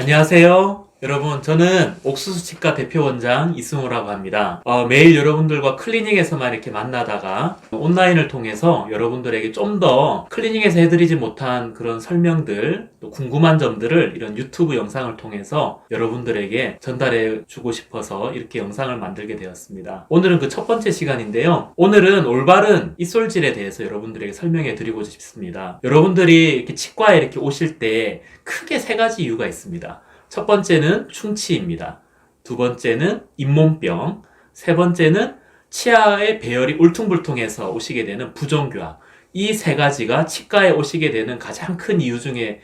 안녕하세요. 여러분, 저는 옥수수치과 대표원장 이승우라고 합니다. 매일 여러분들과 클리닉에서만 이렇게 만나다가 온라인을 통해서 여러분들에게 좀 더 클리닉에서 해드리지 못한 그런 설명들, 또 궁금한 점들을 이런 유튜브 영상을 통해서 여러분들에게 전달해 주고 싶어서 이렇게 영상을 만들게 되었습니다. 오늘은 그 첫 번째 시간인데요. 오늘은 올바른 이솔질에 대해서 여러분들에게 설명해 드리고 싶습니다. 여러분들이 이렇게 치과에 이렇게 오실 때 크게 세 가지 이유가 있습니다. 첫 번째는 충치입니다. 두 번째는 잇몸병, 세 번째는 치아의 배열이 울퉁불퉁해서 오시게 되는 부종교합. 이 세 가지가 치과에 오시게 되는 가장 큰 이유 중에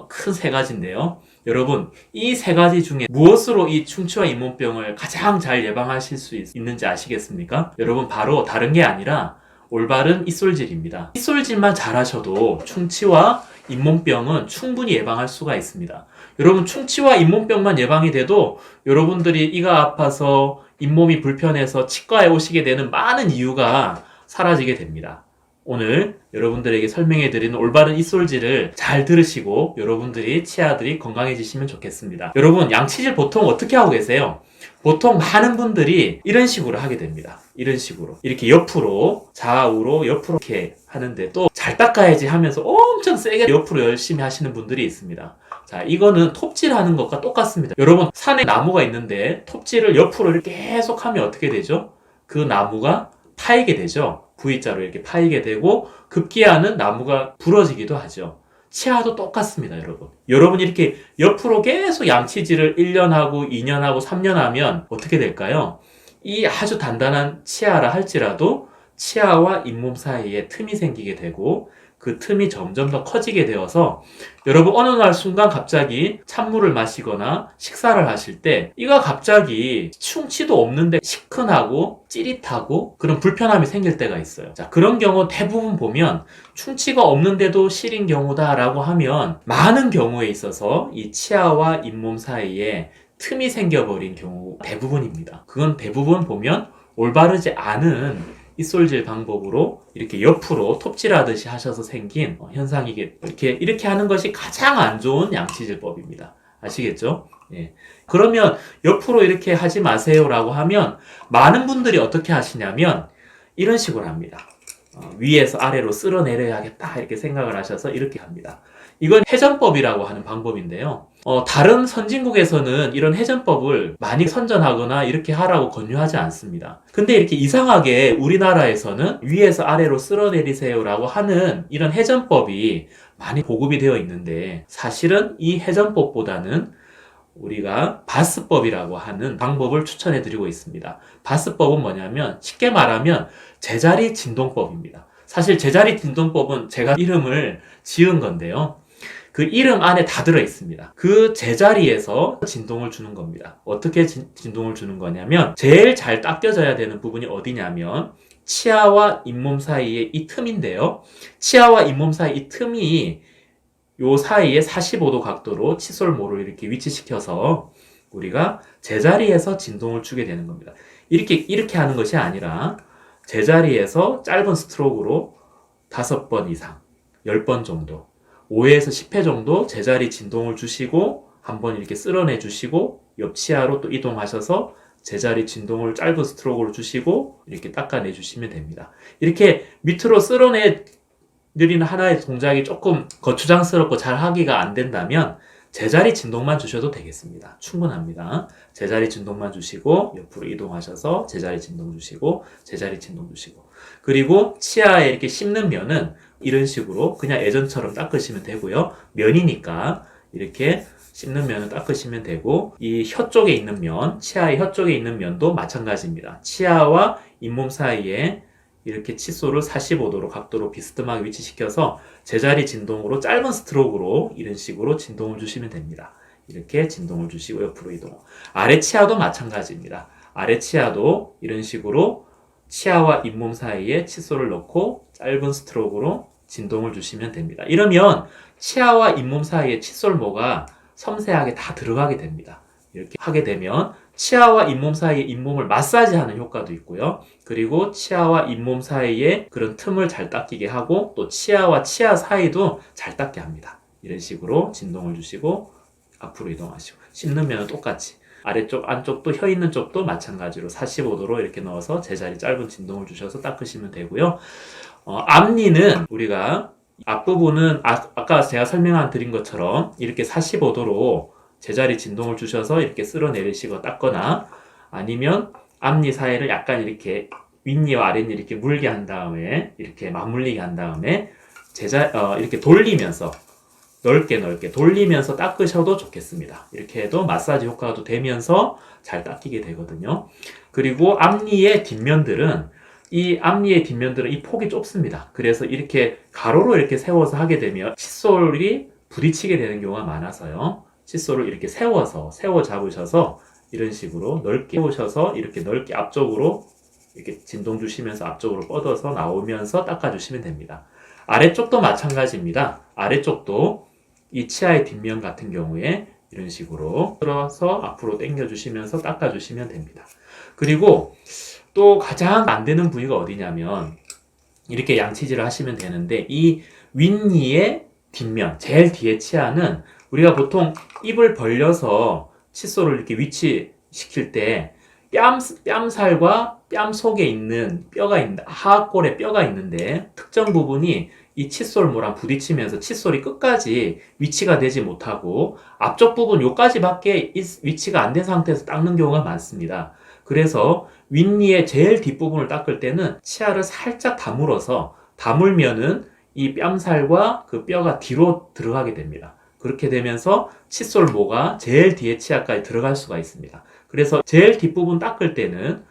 큰 세 가지인데요. 여러분, 이 세 가지 중에 무엇으로 이 충치와 잇몸병을 가장 잘 예방하실 수 있는지 아시겠습니까? 여러분, 바로 다른 게 아니라 올바른 이솔질입니다. 이솔질만 잘하셔도 충치와 잇몸병은 충분히 예방할 수가 있습니다. 여러분, 충치와 잇몸병만 예방이 돼도 여러분들이 이가 아파서 잇몸이 불편해서 치과에 오시게 되는 많은 이유가 사라지게 됩니다. 오늘 여러분들에게 설명해 드리는 올바른 이솔질을 잘 들으시고 여러분들이 치아들이 건강해지시면 좋겠습니다. 여러분, 양치질 보통 어떻게 하고 계세요? 보통 많은 분들이 이런 식으로 하게 됩니다. 이런 식으로 이렇게 옆으로, 좌우로, 옆으로 이렇게 하는데 또 잘 닦아야지 하면서 엄청 세게 옆으로 열심히 하시는 분들이 있습니다. 자, 이거는 톱질하는 것과 똑같습니다. 여러분, 산에 나무가 있는데 톱질을 옆으로 이렇게 계속 하면 어떻게 되죠? 그 나무가 파이게 되죠. V자로 이렇게 파이게 되고 급기야는 나무가 부러지기도 하죠. 치아도 똑같습니다, 여러분. 여러분이 이렇게 옆으로 계속 양치질을 1년 하고 2년 하고 3년 하면 어떻게 될까요? 이 아주 단단한 치아라 할지라도 치아와 잇몸 사이에 틈이 생기게 되고 그 틈이 점점 더 커지게 되어서 여러분 어느 날 순간 갑자기 찬물을 마시거나 식사를 하실 때 이가 갑자기 충치도 없는데 시큰하고 찌릿하고 그런 불편함이 생길 때가 있어요. 자, 그런 경우 대부분 보면 충치가 없는데도 시린 경우다라고 하면 많은 경우에 있어서 이 치아와 잇몸 사이에 틈이 생겨버린 경우 대부분입니다. 그건 대부분 보면 올바르지 않은 이솔질 방법으로 이렇게 옆으로 톱질하듯이 하셔서 생긴 현상이게 이렇게 하는 것이 가장 안 좋은 양치질법입니다. 아시겠죠? 예. 그러면 옆으로 이렇게 하지 마세요라고 하면 많은 분들이 어떻게 하시냐면 이런 식으로 합니다. 위에서 아래로 쓸어내려야겠다 이렇게 생각을 하셔서 이렇게 합니다. 이건 회전법이라고 하는 방법인데요. 다른 선진국에서는 이런 회전법을 많이 선전하거나 이렇게 하라고 권유하지 않습니다. 근데 이렇게 이상하게 우리나라에서는 위에서 아래로 쓸어내리세요라고 하는 이런 회전법이 많이 보급이 되어 있는데 사실은 이 회전법보다는 우리가 바스법이라고 하는 방법을 추천해 드리고 있습니다. 바스법은 뭐냐면 쉽게 말하면 제자리 진동법입니다. 사실 제자리 진동법은 제가 이름을 지은 건데요. 그 이름 안에 다 들어 있습니다. 그 제자리에서 진동을 주는 겁니다. 어떻게 진동을 주는 거냐면 제일 잘 닦여져야 되는 부분이 어디냐면 치아와 잇몸 사이의 이 틈인데요. 치아와 잇몸 사이 이 틈이 요 사이에 45도 각도로 칫솔모를 이렇게 위치시켜서 우리가 제자리에서 진동을 주게 되는 겁니다. 이렇게 하는 것이 아니라 제자리에서 짧은 스트로크로 5번 이상, 10번 정도, 5회에서 10회 정도 제자리 진동을 주시고 한번 이렇게 쓸어내 주시고 옆 치아로 또 이동하셔서 제자리 진동을 짧은 스트로크로 주시고 이렇게 닦아내 주시면 됩니다. 이렇게 밑으로 쓸어내 느리는 하나의 동작이 조금 거추장스럽고 잘 하기가 안 된다면 제자리 진동만 주셔도 되겠습니다. 충분합니다. 제자리 진동만 주시고 옆으로 이동하셔서 제자리 진동 주시고 제자리 진동 주시고 그리고 치아에 이렇게 씹는 면은 이런 식으로 그냥 예전처럼 닦으시면 되고요. 면이니까 이렇게 씹는 면을 닦으시면 되고 이 혀 쪽에 있는 면, 치아의 혀 쪽에 있는 면도 마찬가지입니다. 치아와 잇몸 사이에 이렇게 칫솔을 45도로 각도로 비스듬하게 위치시켜서 제자리 진동으로 짧은 스트로크로 이런 식으로 진동을 주시면 됩니다. 이렇게 진동을 주시고 옆으로 이동. 아래 치아도 마찬가지입니다. 아래 치아도 이런 식으로 치아와 잇몸 사이에 칫솔을 넣고 짧은 스트로크로 진동을 주시면 됩니다. 이러면 치아와 잇몸 사이에 칫솔모가 섬세하게 다 들어가게 됩니다. 이렇게 하게 되면 치아와 잇몸 사이에 잇몸을 마사지하는 효과도 있고요. 그리고 치아와 잇몸 사이에 그런 틈을 잘 닦이게 하고 또 치아와 치아 사이도 잘 닦게 합니다. 이런 식으로 진동을 주시고 앞으로 이동하시고, 씹는 똑같이 아래쪽 안쪽도 혀 있는 쪽도 마찬가지로 45도로 이렇게 넣어서 제자리 짧은 진동을 주셔서 닦으시면 되고요. 앞니는 우리가 앞부분은 아까 제가 설명 드린 것처럼 이렇게 45도로 제자리 진동을 주셔서 이렇게 쓸어내리시고 닦거나, 아니면 앞니 사이를 약간 이렇게 윗니와 아랫니 이렇게 물게 한 다음에 이렇게 맞물리게 한 다음에 이렇게 돌리면서 넓게 돌리면서 닦으셔도 좋겠습니다. 이렇게 해도 마사지 효과도 되면서 잘 닦이게 되거든요. 그리고 앞니의 뒷면들은 이 폭이 좁습니다. 그래서 이렇게 가로로 이렇게 세워서 하게 되면 칫솔이 부딪히게 되는 경우가 많아서요. 칫솔을 이렇게 세워 잡으셔서 이런 식으로 넓게 세우셔서 이렇게 넓게 앞쪽으로 이렇게 진동 주시면서 앞쪽으로 뻗어서 나오면서 닦아주시면 됩니다. 아래쪽도 마찬가지입니다. 아래쪽도 이 치아의 뒷면 같은 경우에 이런 식으로 들어서 앞으로 당겨주시면서 닦아주시면 됩니다. 그리고 또 가장 안 되는 부위가 어디냐면, 이렇게 양치질을 하시면 되는데 이 윗니의 뒷면, 제일 뒤에 치아는 우리가 보통 입을 벌려서 칫솔을 이렇게 위치시킬 때 뺨살과 뺨 속에 있는 뼈가 있는데, 하악골에 뼈가 있는데 특정 부분이 이 칫솔모랑 부딪히면서 칫솔이 끝까지 위치가 되지 못하고 앞쪽 부분 요까지밖에 위치가 안 된 상태에서 닦는 경우가 많습니다. 그래서 윗니의 제일 뒷부분을 닦을 때는 치아를 살짝 다물면은 이 뺨살과 그 뼈가 뒤로 들어가게 됩니다. 그렇게 되면서 칫솔모가 제일 뒤에 치아까지 들어갈 수가 있습니다. 그래서 제일 뒷부분 닦을 때는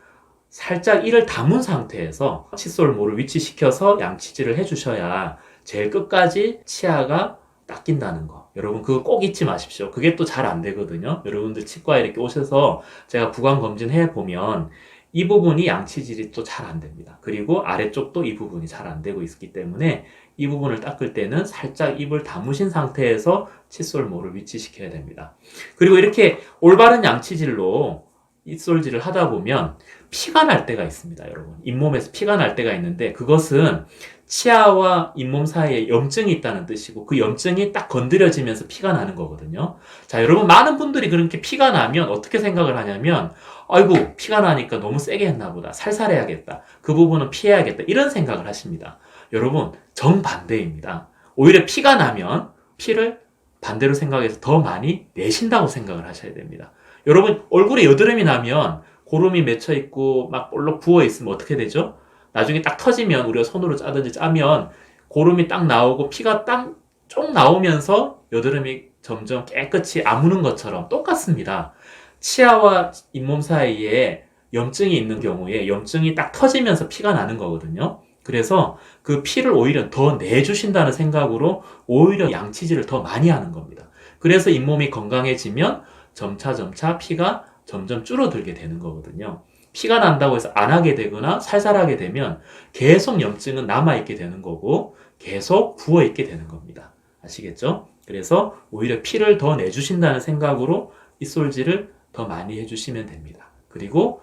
살짝 이를 다문 상태에서 칫솔모를 위치시켜서 양치질을 해주셔야 제일 끝까지 치아가 닦인다는 거. 여러분 그거 꼭 잊지 마십시오. 그게 또 잘 안 되거든요. 여러분들 치과에 이렇게 오셔서 제가 구강 검진 해보면 이 부분이 양치질이 또 잘 안 됩니다. 그리고 아래쪽도 이 부분이 잘 안 되고 있기 때문에 이 부분을 닦을 때는 살짝 입을 다무신 상태에서 칫솔모를 위치시켜야 됩니다. 그리고 이렇게 올바른 양치질로 입솔질을 하다 보면 피가 날 때가 있습니다, 여러분. 잇몸에서 피가 날 때가 있는데 그것은 치아와 잇몸 사이에 염증이 있다는 뜻이고 그 염증이 딱 건드려지면서 피가 나는 거거든요. 자, 여러분 많은 분들이 그렇게 피가 나면 어떻게 생각을 하냐면 아이고 피가 나니까 너무 세게 했나 보다. 살살 해야겠다. 그 부분은 피해야겠다. 이런 생각을 하십니다. 여러분 정반대입니다. 오히려 피가 나면 피를 반대로 생각해서 더 많이 내신다고 생각을 하셔야 됩니다. 여러분 얼굴에 여드름이 나면 고름이 맺혀 있고 막 볼록 부어 있으면 어떻게 되죠? 나중에 딱 터지면 우리가 손으로 짜든지 짜면 고름이 딱 나오고 피가 딱 쪽 나오면서 여드름이 점점 깨끗이 아무는 것처럼 똑같습니다. 치아와 잇몸 사이에 염증이 있는 경우에 염증이 딱 터지면서 피가 나는 거거든요. 그래서 그 피를 오히려 더 내주신다는 생각으로 오히려 양치질을 더 많이 하는 겁니다. 그래서 잇몸이 건강해지면 점차 피가 점점 줄어들게 되는 거거든요. 피가 난다고 해서 안 하게 되거나 살살 하게 되면 계속 염증은 남아있게 되는 거고 계속 부어있게 되는 겁니다. 아시겠죠? 그래서 오히려 피를 더 내주신다는 생각으로 입솔질을 더 많이 해주시면 됩니다. 그리고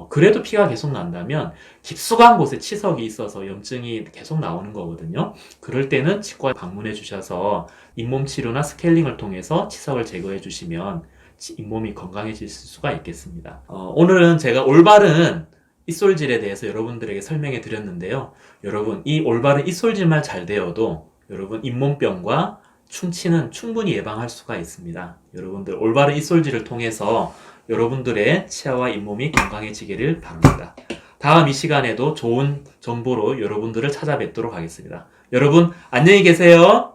그래도 피가 계속 난다면 깊숙한 곳에 치석이 있어서 염증이 계속 나오는 거거든요. 그럴 때는 치과에 방문해 주셔서 잇몸 치료나 스케일링을 통해서 치석을 제거해 주시면 잇몸이 건강해질 수가 있겠습니다. 오늘은 제가 올바른 입솔질에 대해서 여러분들에게 설명해 드렸는데요. 여러분 이 올바른 입솔질만 잘 되어도 여러분 잇몸병과 충치는 충분히 예방할 수가 있습니다. 여러분들 올바른 입솔질을 통해서 여러분들의 치아와 잇몸이 건강해지기를 바랍니다. 다음 이 시간에도 좋은 정보로 여러분들을 찾아뵙도록 하겠습니다. 여러분 안녕히 계세요.